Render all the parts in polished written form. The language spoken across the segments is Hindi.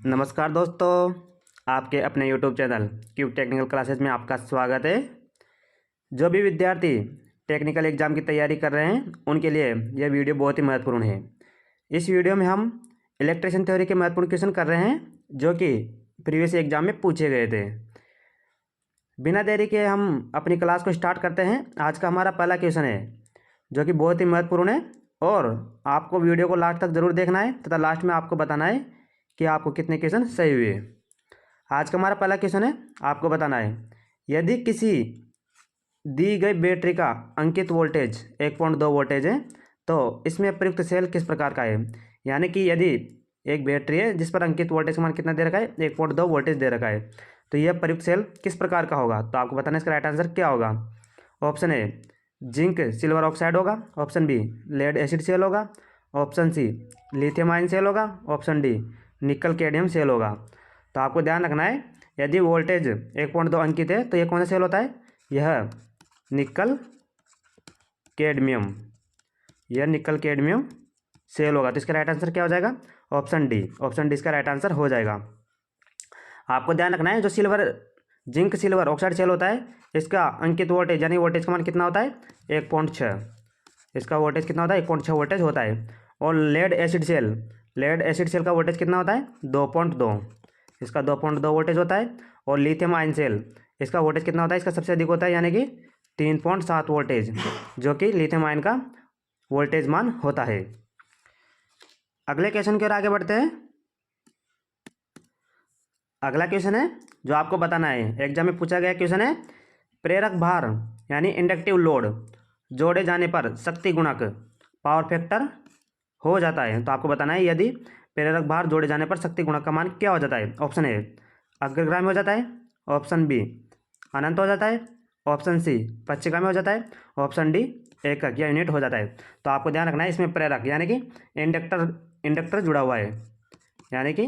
नमस्कार दोस्तों, आपके अपने YouTube channel cube technical classes में आपका स्वागत है। जो भी विद्यार्थी टेक्निकल एग्ज़ाम की तैयारी कर रहे हैं उनके लिए यह वीडियो बहुत ही महत्वपूर्ण है। इस वीडियो में हम इलेक्ट्रिशियन थ्योरी के महत्वपूर्ण क्वेश्चन कर रहे हैं जो कि प्रीवियस एग्जाम में पूछे गए थे। बिना देरी के हम अपनी क्लास को स्टार्ट करते हैं। आज का हमारा पहला क्वेश्चन है जो कि बहुत ही महत्वपूर्ण है और आपको वीडियो को लास्ट तक ज़रूर देखना है तथा लास्ट में आपको बताना है कि आपको कितने क्वेश्चन सही हुए। आज का हमारा पहला क्वेश्चन है, आपको बताना है यदि किसी दी गई बैटरी का अंकित वोल्टेज 1.2 वोल्टेज है तो इसमें प्रयुक्त सेल किस प्रकार का है। यानी कि यदि एक बैटरी है जिस पर अंकित वोल्टेज का मान कितना दे रखा है, 1.2 वोल्टेज दे रखा है, तो यह प्रयुक्त सेल किस प्रकार का होगा। तो आपको बताना है इसका राइट आंसर क्या होगा। Option A zinc silver oxide होगा, option B lead acid cell होगा, option C lithium ion cell होगा, option D nickel cadmium cell होगा। तो आपको ध्यान रखना है यदि वोल्टेज 1.2 अंकित है तो यह कौन सा सेल होता है, यह निकल कैडमियम, यह निकल कैडमियम सेल होगा। तो इसका राइट आंसर क्या हो जाएगा, ऑप्शन डी। ऑप्शन डी इसका राइट आंसर हो जाएगा। आपको ध्यान रखना है जो जिंक सिल्वर ऑक्साइड सेल होता है इसका अंकित वोल्टेज यानी वोल्टेज का मान कितना होता है, 1.6। इसका वोल्टेज कितना होता है, 1.6 वोल्टेज होता है। और लेड एसिड सेल का वोल्टेज कितना होता है, 2.2। इसका 2.2 वोल्टेज होता है। और लिथियम आयन सेल इसका वोल्टेज कितना होता है, इसका सबसे अधिक होता है यानी कि 3.7 वोल्टेज, जो कि लिथियम आयन का वोल्टेज मान होता है। अगले क्वेश्चन की ओर आगे बढ़ते हैं। अगला क्वेश्चन है जो आपको बताना है, एग्जाम में पूछा गया क्वेश्चन है, प्रेरक भार यानी इंडक्टिव लोड जोड़े जाने पर शक्ति गुणक पावर फैक्टर हो जाता है। तो आपको बताना है यदि प्रेरक भार जोड़े जाने पर शक्ति गुणक का मान क्या हो जाता है। ऑप्शन ए अग्रगामी हो जाता है, ऑप्शन बी अनंत हो जाता है, ऑप्शन सी पश्चगामी हो जाता है, ऑप्शन डी एकक या यूनिट हो जाता है। तो आपको ध्यान रखना है इसमें प्रेरक यानी कि इंडक्टर जुड़ा हुआ है, यानी कि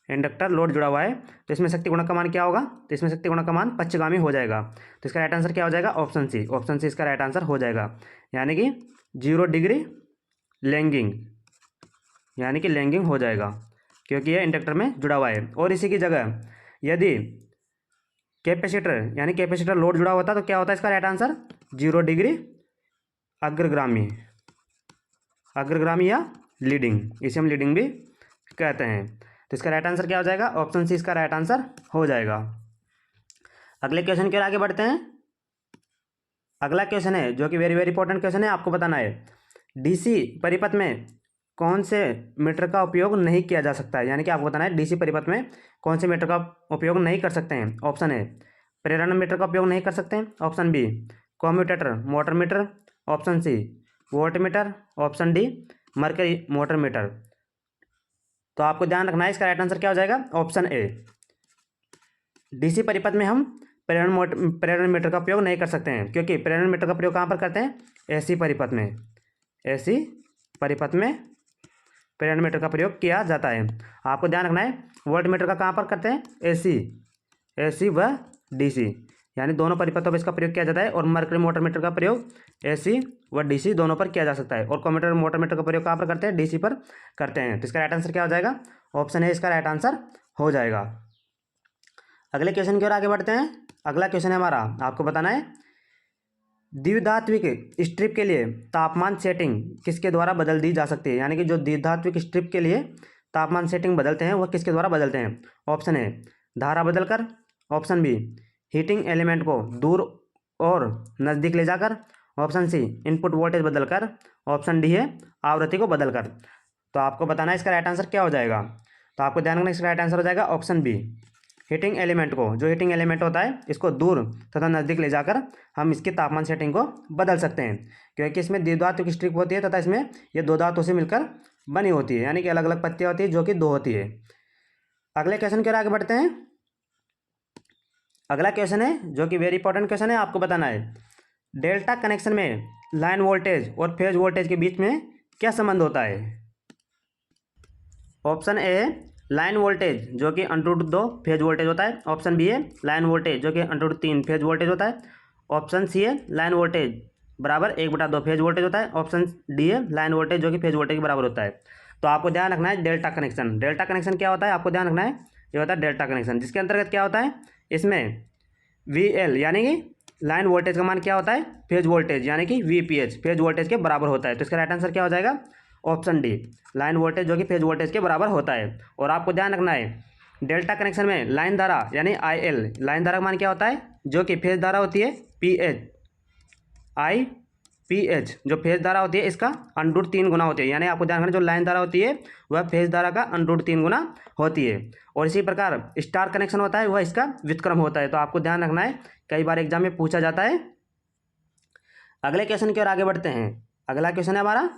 इंडक्टर लोड जुड़ा हुआ है, तो इसमें शक्ति गुणक का मान क्या होगा, तो इसमें शक्ति गुणक का मान पश्चगामी हो जाएगा। तो इसका राइट आंसर क्या हो जाएगा, ऑप्शन सी। ऑप्शन सी इसका राइट आंसर हो जाएगा, यानी कि 0 डिग्री लैंगिंग, यानी कि लैंगिंग हो जाएगा क्योंकि यह इंडक्टर में जुड़ा हुआ है। और इसी की जगह यदि कैपेसिटर लोड जुड़ा होता तो क्या होता है इसका राइट आंसर, 0 डिग्री अग्रगामी या लीडिंग, इसे हम लीडिंग भी कहते हैं। तो इसका राइट आंसर क्या हो जाएगा, ऑप्शन सी इसका राइट आंसर हो जाएगा। अगले क्वेश्चन की ओर आगे बढ़ते हैं। अगला क्वेश्चन है जो कि वेरी वेरी इंपॉर्टेंट क्वेश्चन है, आपको बताना है डीसी परिपथ में कौन से मीटर का उपयोग नहीं किया जा सकता है। यानी कि आपको बताना है डीसी परिपथ में कौन से मीटर का उपयोग नहीं कर सकते हैं। ऑप्शन ए प्रेरण मीटर का उपयोग नहीं कर सकते हैं, option B commutator motor meter, option C volt meter, option D mercury motor meter. तो आपको ध्यान रखना है इसका राइट आंसर क्या हो जाएगा, ऑप्शन ए। डीसी परिपथ में हम प्रेरण मीटर का उपयोग नहीं कर सकते हैं क्योंकि प्रेरण मीटर का प्रयोग कहाँ पर करते हैं, एसी परिपथ में प्रेरण मीटर का प्रयोग किया जाता है। आपको ध्यान रखना है वोल्ट मीटर का कहाँ पर करते हैं, एसी व डीसी, यानी दोनों परिपथों पर इसका प्रयोग किया जाता है। और मरकरी मोटर मीटर का प्रयोग एसी व डीसी दोनों पर किया जा सकता है। और कम्यूटेटर मोटर मीटर का प्रयोग कहाँ पर करते हैं, डीसी पर करते हैं। तो इसका राइट आंसर क्या हो जाएगा, ऑप्शन ए इसका राइट आंसर हो जाएगा। अगले क्वेश्चन की ओर आगे बढ़ते हैं। अगला क्वेश्चन है हमारा, आपको बताना है द्विधात्विक स्ट्रिप के लिए तापमान सेटिंग किसके द्वारा बदल दी जा सकती है। यानी कि जो द्विधात्विक स्ट्रिप के लिए तापमान सेटिंग बदलते हैं वह किसके द्वारा बदलते हैं। ऑप्शन ए धारा बदलकर, ऑप्शन बी हीटिंग एलिमेंट को दूर और नज़दीक ले जाकर, ऑप्शन सी इनपुट वोल्टेज बदलकर, ऑप्शन डी है आवृत्ति को बदलकर। तो आपको बताना है इसका राइट आंसर क्या हो जाएगा। तो आपको ध्यान रखना इसका राइट आंसर हो जाएगा ऑप्शन बी। हीटिंग एलिमेंट को, जो हीटिंग एलिमेंट होता है इसको दूर तथा नज़दीक ले जाकर हम इसकी तापमान सेटिंग को बदल सकते हैं क्योंकि इसमें द्विधात्विक स्ट्रिप होती है तथा इसमें ये दो धातुओं से मिलकर बनी होती है, यानी कि अलग अलग पत्तियाँ होती है जो कि दो होती है। अगले क्वेश्चन की ओर आगे बढ़ते हैं। अगला क्वेश्चन है जो कि वेरी इंपॉर्टेंट क्वेश्चन है, आपको बताना है डेल्टा कनेक्शन में लाइन वोल्टेज और फेज वोल्टेज के बीच में क्या संबंध होता है। ऑप्शन ए लाइन वोल्टेज जो कि √2 फेज वोल्टेज होता है, ऑप्शन बी है लाइन वोल्टेज जो कि √3 फेज वोल्टेज होता है, ऑप्शन सी है लाइन वोल्टेज बराबर 1/2 फेज वोल्टेज होता है, ऑप्शन डी है लाइन वोल्टेज जो कि फेज वोल्टेज के बराबर होता है। तो आपको ध्यान रखना है डेल्टा कनेक्शन। डेल्टा कनेक्शन क्या होता है आपको ध्यान रखना है, ये होता है डेल्टा कनेक्शन, जिसके अंतर्गत क्या होता है, इसमें VL यानी कि लाइन वोल्टेज का मान क्या होता है, फेज वोल्टेज यानी कि VPH फेज वोल्टेज के बराबर होता है। तो इसका राइट आंसर क्या हो जाएगा, ऑप्शन डी, लाइन वोल्टेज जो कि फेज वोल्टेज के बराबर होता है। और आपको ध्यान रखना है डेल्टा कनेक्शन में लाइन धारा यानी IL, लाइन धारा का मान क्या होता है, जो कि फेज धारा होती है IPH, जो फेज धारा होती है इसका √3 गुना होती है। यानी आपको ध्यान रखना जो लाइन धारा होती है वह फेज धारा का √3 गुना होती है। और इसी प्रकार स्टार कनेक्शन होता है वह इसका व्युत्क्रम होता है। तो आपको ध्यान रखना है, कई बार एग्जाम में पूछा जाता है। अगले क्वेश्चन की ओर आगे बढ़ते हैं। अगला क्वेश्चन है हमारा,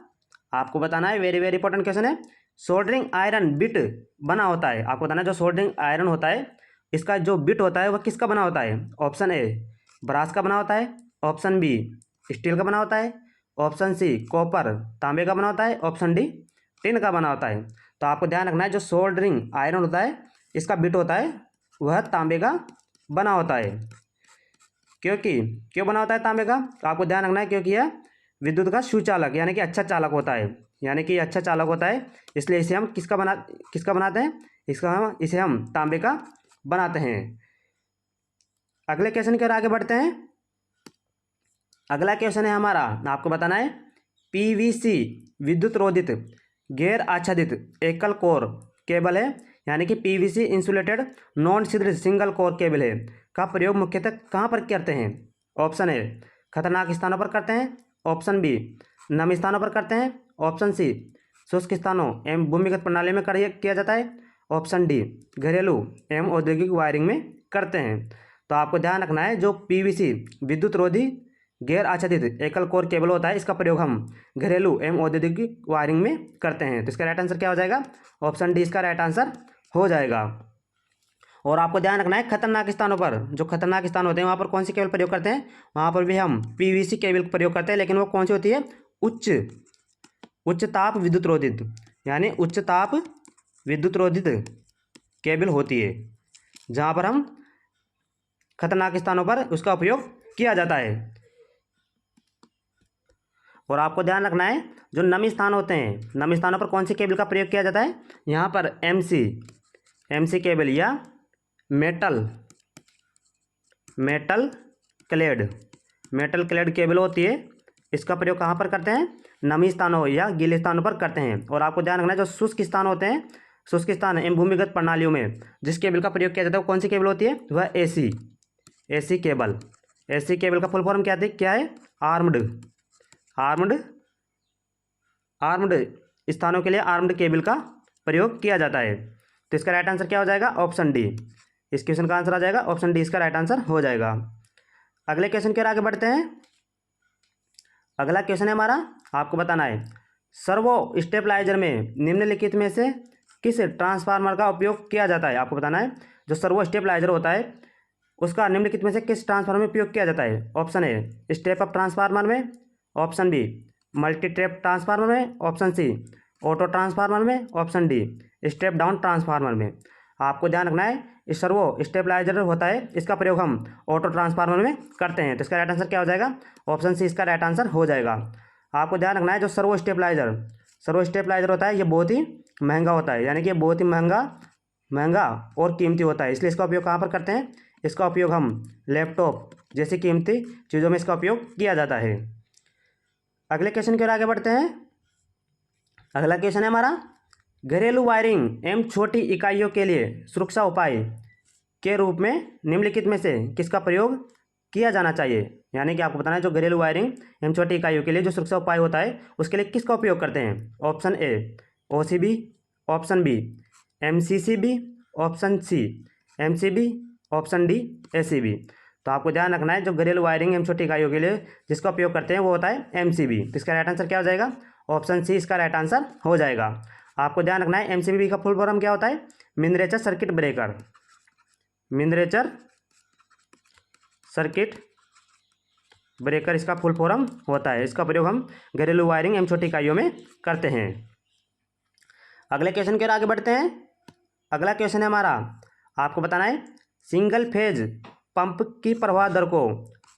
आपको बताना है, वेरी वेरी इंपॉर्टेंट क्वेश्चन है। सोल्डरिंग आयरन बिट बना होता है, आपको बताना है जो सोल्डरिंग आयरन होता है इसका जो बिट होता है वह किसका बना होता है। ऑप्शन ए ब्रास का बना होता है, ऑप्शन बी स्टील का बना होता है, ऑप्शन सी कॉपर तांबे का बना होता है, ऑप्शन डी टिन का बना होता है। तो आपको ध्यान रखना है जो सोल्डरिंग आयरन होता है इसका बिट होता है वह तांबे का बना होता है। क्यों बना होता है तांबे का, तो आपको ध्यान रखना है क्योंकि यह विद्युत का सुचालक यानी कि अच्छा चालक होता है, यानी कि अच्छा चालक होता है, इसलिए इसे हम किसका बनाते हैं, इसे हम तांबे का बनाते हैं। अगले क्वेश्चन की ओर आगे बढ़ते हैं। अगला क्वेश्चन है हमारा, आपको बताना है PVC विद्युत रोधित गैर आच्छादित एकल कोर केबल है, यानी कि PVC इंसुलेटेड नॉन छिद्रित सिंगल कोर केबल है का प्रयोग मुख्यतः कहाँ पर करते हैं। ऑप्शन ए खतरनाक स्थानों पर करते हैं, ऑप्शन बी नम स्थानों पर करते हैं, ऑप्शन सी शुष्क स्थानों एवं भूमिगत प्रणाली में किया जाता है, ऑप्शन डी घरेलू एवं औद्योगिक वायरिंग में करते हैं। तो आपको ध्यान रखना है जो PVC विद्युत रोधी गैर आच्छादित एकल कोर केबल होता है इसका प्रयोग हम घरेलू एवं औद्योगिक वायरिंग में करते हैं। तो इसका राइट आंसर क्या हो जाएगा, ऑप्शन डी इसका राइट आंसर हो जाएगा। और आपको ध्यान रखना है खतरनाक स्थानों पर, जो खतरनाक स्थान होते हैं वहाँ पर कौन सी केबल प्रयोग करते हैं, वहाँ पर भी हम PVC केबल प्रयोग करते हैं, लेकिन वो कौन सी होती है, उच्च ताप विद्युत रोधित, यानी उच्च ताप विद्युत रोधित केबल होती है, जहाँ पर हम खतरनाक स्थानों पर उसका उपयोग किया जाता है। और आपको ध्यान रखना है जो नमी स्थान होते हैं, नमी स्थानों पर कौन सी केबल का प्रयोग किया जाता है, यहाँ पर MC केबल या मेटल क्लेड केबल होती है, इसका प्रयोग कहाँ पर करते हैं, नमी स्थानों या गीले स्थानों पर करते हैं। और आपको ध्यान रखना है जो शुष्क स्थान होते हैं, शुष्क स्थान एवं भूमिगत प्रणालियों में जिस केबल का प्रयोग किया जाता है वो कौन सी केबल होती है, वह AC केबल। AC केबल का फुल फॉर्म क्या है, आर्म्ड स्थानों के लिए आर्म्ड केबल का प्रयोग किया जाता है। तो इसका राइट आंसर क्या हो जाएगा, ऑप्शन डी, इस क्वेश्चन का आंसर आ जाएगा ऑप्शन डी, इसका राइट आंसर हो जाएगा। अगले क्वेश्चन की ओर आगे बढ़ते हैं। अगला क्वेश्चन है हमारा, आपको बताना है सर्वो स्टेबलाइजर में निम्नलिखित में से किस ट्रांसफार्मर का उपयोग किया जाता है। आपको बताना है जो सर्वो स्टेबलाइजर होता है उसका निम्नलिखित में से किस ट्रांसफार्मर में उपयोग किया जाता है। Option A step up transformer में, option B multi trap transformer में, ऑप्शन सी ऑटो ट्रांसफार्मर में, option D step down transformer में। आपको ध्यान रखना है इस सर्वो स्टेबलाइजर होता है इसका प्रयोग हम ऑटो ट्रांसफार्मर में करते हैं। तो इसका राइट आंसर क्या हो जाएगा, ऑप्शन सी इसका राइट आंसर हो जाएगा। आपको ध्यान रखना है जो सर्वो स्टेबलाइजर होता है ये बहुत ही महंगा होता है, यानी कि बहुत ही महंगा और कीमती होता है, इसलिए इसका उपयोग कहाँ पर करते हैं, इसका उपयोग हम लैपटॉप जैसी कीमती चीज़ों में इसका उपयोग किया जाता है। अगले क्वेश्चन की ओर आगे बढ़ते हैं। अगला क्वेश्चन है हमारा घरेलू वायरिंग एवं छोटी इकाइयों के लिए सुरक्षा उपाय के रूप में निम्नलिखित में से किसका प्रयोग किया जाना चाहिए। यानी कि आपको बताना है जो घरेलू वायरिंग एवं छोटी इकाइयों के लिए जो सुरक्षा उपाय होता है उसके लिए किसका उपयोग करते हैं। Option A OCB, option B MCCB, option C MCB, option D ACB। तो आपको ध्यान रखना है जो घरेलू वायरिंग एवं छोटी इकाइयों के लिए जिसका उपयोग करते हैं वो होता है MCB। तो इसका राइट आंसर क्या हो जाएगा, ऑप्शन सी इसका राइट आंसर हो जाएगा। आपको ध्यान रखना है MCB का फुल फॉर्म क्या होता है, मिनिएचर सर्किट ब्रेकर इसका फुल फॉर्म होता है। इसका प्रयोग हम घरेलू वायरिंग एवं छोटी इकाइयों में करते हैं। अगले क्वेश्चन की ओर आगे बढ़ते हैं। अगला क्वेश्चन है हमारा, आपको बताना है सिंगल फेज पंप की प्रवाह दर को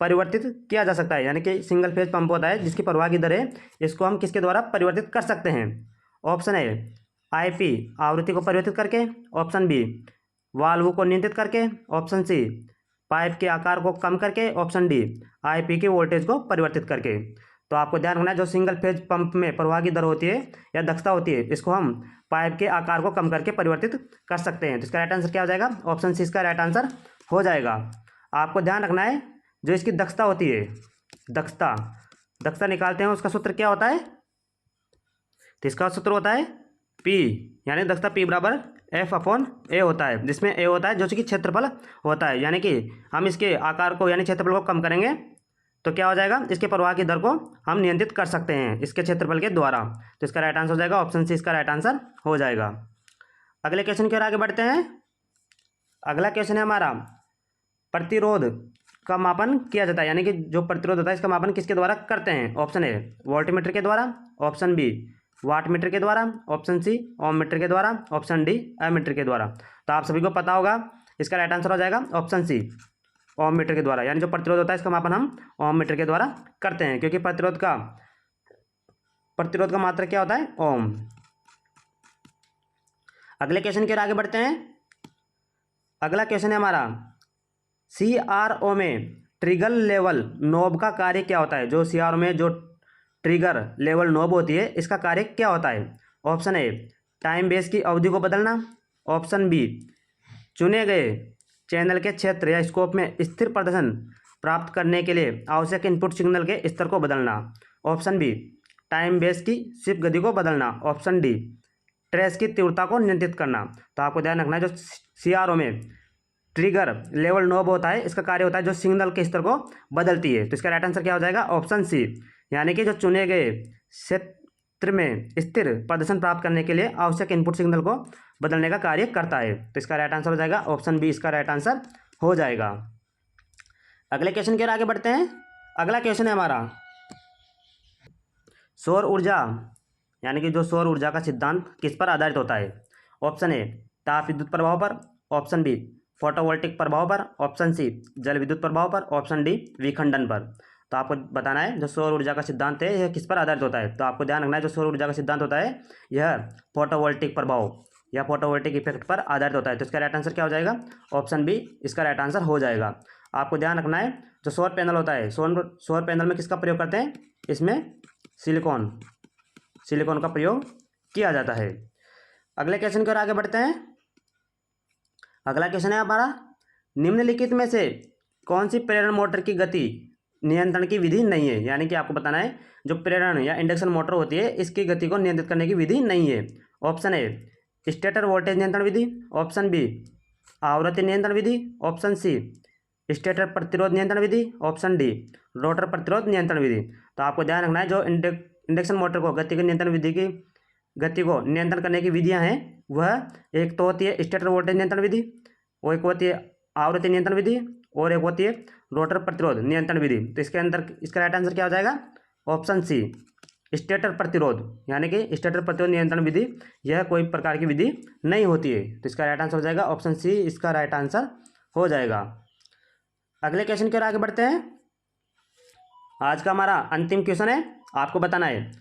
परिवर्तित किया जा सकता है। यानी कि सिंगल फेज पंप होता है जिसकी प्रवाह की दर है इसको हम किसके द्वारा परिवर्तित कर सकते हैं। ऑप्शन ए आईपी आवृत्ति को परिवर्तित करके, ऑप्शन बी वाल्व को नियंत्रित करके, ऑप्शन सी पाइप के आकार को कम करके, ऑप्शन डी आईपी की वोल्टेज को परिवर्तित करके। तो आपको ध्यान रखना है जो सिंगल फेज पंप में प्रवाह की दर होती है या दक्षता होती है, इसको हम पाइप के आकार को कम करके परिवर्तित कर सकते हैं। तो इसका राइट आंसर क्या हो जाएगा? ऑप्शन सी इसका राइट आंसर हो जाएगा। आपको ध्यान रखना है जो इसकी दक्षता होती है, दक्षता निकालते हैं उसका सूत्र क्या होता है? तो इसका सूत्र होता है पी, यानी दक्षता पी बराबर एफ अपॉन ए होता है, जिसमें ए होता है जो कि क्षेत्रफल होता है। यानी कि हम इसके आकार को यानी क्षेत्रफल को कम करेंगे तो क्या हो जाएगा? इसके प्रवाह की दर को हम नियंत्रित कर सकते हैं इसके क्षेत्रफल के द्वारा। तो इसका राइट आंसर हो जाएगा ऑप्शन सी इसका राइट आंसर हो जाएगा। अगले क्वेश्चन की ओर आगे बढ़ते हैं। अगला क्वेश्चन है हमारा प्रतिरोध का मापन किया जाता है, यानी कि जो प्रतिरोध होता है इसका मापन किसके द्वारा करते हैं? ऑप्शन ए वोल्टमीटर के द्वारा, ऑप्शन बी वाटमीटर के द्वारा, ऑप्शन सी ओम मीटर के द्वारा, ऑप्शन डी एमीटर के द्वारा। तो आप सभी को पता होगा इसका राइट आंसर हो जाएगा ऑप्शन सी ओम मीटर के द्वारा, यानी जो प्रतिरोध होता है इसका मापन हम ओम मीटर के द्वारा करते हैं, क्योंकि प्रतिरोध का मात्रक क्या होता है? ओम। अगले क्वेश्चन की ओर आगे बढ़ते हैं। अगला क्वेश्चन है हमारा CRO में ट्रिगर लेवल नोब का कार्य क्या होता है? जो CRO में जो ट्रिगर लेवल नोब होती है इसका कार्य क्या होता है? ऑप्शन ए टाइम बेस की अवधि को बदलना, ऑप्शन बी चुने गए चैनल के क्षेत्र या स्कोप में स्थिर प्रदर्शन प्राप्त करने के लिए आवश्यक इनपुट सिग्नल के स्तर को बदलना, ऑप्शन बी टाइम बेस की शिफ्ट गति को बदलना, ऑप्शन डी ट्रेस की तीव्रता को नियंत्रित करना। तो आपको ध्यान रखना है जो CRO में ट्रिगर लेवल नोब होता है इसका कार्य होता है जो सिग्नल के स्तर को बदलती है। तो इसका राइट आंसर क्या हो जाएगा? ऑप्शन सी, यानी कि जो चुने गए क्षेत्र में स्थिर प्रदर्शन प्राप्त करने के लिए आवश्यक इनपुट सिग्नल को बदलने का कार्य करता है। तो इसका राइट आंसर हो जाएगा ऑप्शन बी इसका राइट आंसर हो जाएगा। अगले क्वेश्चन की ओर आगे बढ़ते हैं। अगला क्वेश्चन है हमारा सौर ऊर्जा, यानी कि जो सौर ऊर्जा का सिद्धांत किस पर आधारित होता है? ऑप्शन ए ताप विद्युत प्रभाव पर, ऑप्शन बी फोटोवोल्टिक प्रभाव पर, ऑप्शन सी जल विद्युत प्रभाव पर, ऑप्शन डी विखंडन पर। तो आपको बताना है जो सौर ऊर्जा का सिद्धांत है यह किस पर आधारित होता है। तो आपको ध्यान रखना है जो सौर ऊर्जा का सिद्धांत होता है यह फोटोवोल्टिक प्रभाव या फोटोवोल्टिक इफेक्ट पर आधारित होता है। तो इसका राइट आंसर क्या हो जाएगा? ऑप्शन बी इसका राइट आंसर हो जाएगा। आपको ध्यान रखना है जो सौर पैनल होता है सौर पैनल में किसका प्रयोग करते हैं? इसमें सिलिकॉन का प्रयोग किया जाता है। अगले क्वेश्चन की ओर आगे बढ़ते हैं। अगला क्वेश्चन है हमारा निम्नलिखित में से कौन सी प्रेरण मोटर की गति नियंत्रण की विधि नहीं है? यानी कि आपको बताना है जो प्रेरण या इंडक्शन मोटर होती है इसकी गति को नियंत्रित करने की विधि नहीं है। ऑप्शन ए स्टेटर वोल्टेज नियंत्रण विधि, ऑप्शन बी आवृत्ति नियंत्रण विधि, ऑप्शन सी स्टेटर प्रतिरोध नियंत्रण विधि, ऑप्शन डी रोटर प्रतिरोध नियंत्रण विधि। तो आपको ध्यान रखना है जो इंडक्शन मोटर को गति के नियंत्रण विधि की गति को नियंत्रण करने की विधियां हैं वह एक तो होती है स्टेटर वोल्टेज नियंत्रण विधि, और एक होती है आवृत्ति नियंत्रण विधि, और एक होती है रोटर प्रतिरोध नियंत्रण विधि। तो इसके अंदर इसका राइट आंसर क्या हो जाएगा? ऑप्शन सी स्टेटर प्रतिरोध, यानी कि स्टेटर प्रतिरोध नियंत्रण विधि यह कोई प्रकार की विधि नहीं होती है। तो इसका राइट आंसर हो जाएगा ऑप्शन सी इसका राइट आंसर हो जाएगा। अगले क्वेश्चन की ओर आगे बढ़ते हैं। आज का हमारा अंतिम क्वेश्चन है, आपको बताना है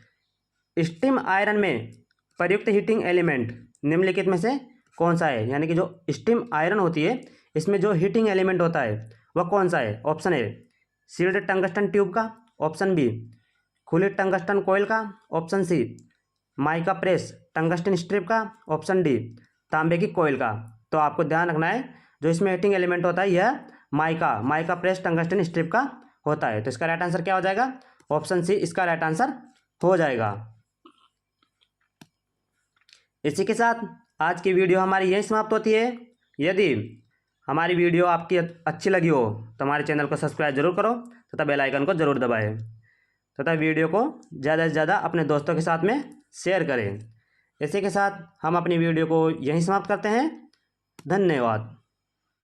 स्टीम आयरन में प्रयुक्त हीटिंग एलिमेंट निम्नलिखित में से कौन सा है? यानी कि जो स्टीम आयरन होती है इसमें जो हीटिंग एलिमेंट होता है वह कौन सा है? Option A sealed tungsten tube का, ऑप्शन बी खुली टंगस्टन कोयल का, option C mica press tungsten strip का, ऑप्शन डी तांबे की कोयल का। तो आपको ध्यान रखना है जो इसमें हीटिंग एलिमेंट होता है यह माइका प्रेस टंगस्टन स्ट्रिप का होता है। तो इसका राइट आंसर क्या हो जाएगा? ऑप्शन सी इसका राइट आंसर हो जाएगा। इसी के साथ आज की वीडियो हमारी यही समाप्त होती है। यदि हमारी वीडियो आपकी अच्छी लगी हो तो हमारे चैनल को सब्सक्राइब जरूर करो तथा बेल आइकन को जरूर दबाएं तथा वीडियो को ज़्यादा से ज़्यादा अपने दोस्तों के साथ में शेयर करें। इसी के साथ हम अपनी वीडियो को यहीं समाप्त करते हैं। धन्यवाद।